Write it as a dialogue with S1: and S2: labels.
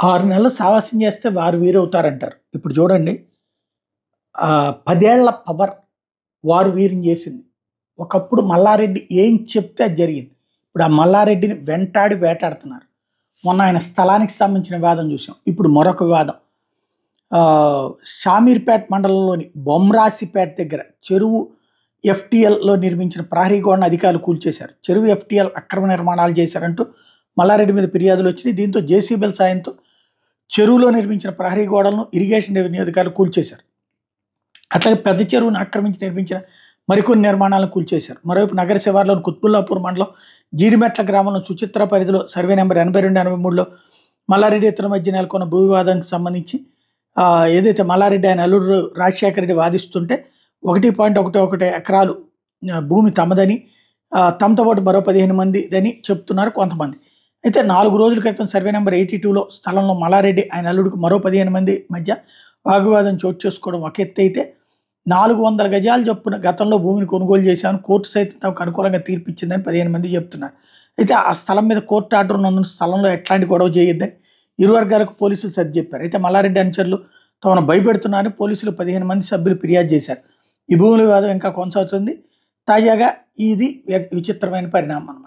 S1: 6 నెలలు సావాసం చేస్తే వారు వీరవుతారంటారు. ఇప్పుడు చూడండి 10 ఏళ్ల పవర్ వారు వీరిని చేసింది. ఒకప్పుడు మల్లారెడ్డి ఏం చెప్తే అది జరిగింది. ఇప్పుడు ఆ మల్లారెడ్డిని వెంటాడి వేటాడుతున్నారు. మొన్న ఆయన స్థలానికి సంబంధించిన వివాదం చూసాం. ఇప్పుడు మరొక వివాదం. షామీర్పేట మండలంలోని బొమ్రాసిపేట దగ్గర చెరువు ఎఫ్టీఎల్లో నిర్మించిన ప్రహరీ గోడను అధికారులు కూల్చేశారు. చెరువు ఎఫ్టీఎల్ అక్రమ నిర్మాణాలు చేశారంటూ మల్లారెడ్డి మీద ఫిర్యాదులు వచ్చినాయి. దీంతో జేసీబీల సాయంతో చెరువులో నిర్మించిన ప్రహరీ గోడలను ఇరిగేషన్ రెవెన్యూ అధికారులు కూల్చేశారు. అట్లాగే పెద్ద చెరువును ఆక్రమించి నిర్మించిన మరికొన్ని నిర్మాణాలను కూల్చేశారు. మరోవైపు నగర శివార్లోని కుత్బుల్లాపూర్ మండలం జీడిమెట్ల గ్రామంలో సుచిత్ర పరిధిలో సర్వే నెంబర్ 82-83లో మల్లారెడ్డి ఇతరుల మధ్య నెలకొన్న భూ వివాదానికి సంబంధించి ఏదైతే మల్లారెడ్డి ఆయన అల్లుడు రాజశేఖర రెడ్డి వాదిస్తుంటే 1.11 ఎకరాలు భూమి తమదని, తమతో పాటు మరో 15 మందిదని చెప్తున్నారు కొంతమంది. అయితే 4 రోజుల క్రితం సర్వే నెంబర్ 82లో స్థలంలో మల్లారెడ్డి ఆయన అల్లుడికి మరో 15 మంది మధ్య వాగ్వివాదం చోటు చేసుకోవడం ఒక ఎత్తు అయితే 400 గజాలు చొప్పున గతంలో భూమిని కొనుగోలు చేశామని కోర్టు సైతం తమకు అనుకూలంగా తీర్పిచ్చిందని 15 మంది చెప్తున్నారు. అయితే ఆ స్థలం మీద కోర్టు ఆర్డర్ ఉన్నందున స్థలంలో ఎట్లాంటి గొడవ చేయొద్దని ఇరు వర్గాలకు పోలీసులు సర్ది చెప్పారు. అయితే మల్లారెడ్డి అనుచరులు తమను భయపెడుతున్నారని పోలీసులు 15 మంది సభ్యులు ఫిర్యాదు చేశారు. ఈ భూముల వివాదం ఇంకా కొనసాగుతుంది. తాజాగా ఇది విచిత్రమైన పరిణామం అన్నమాట.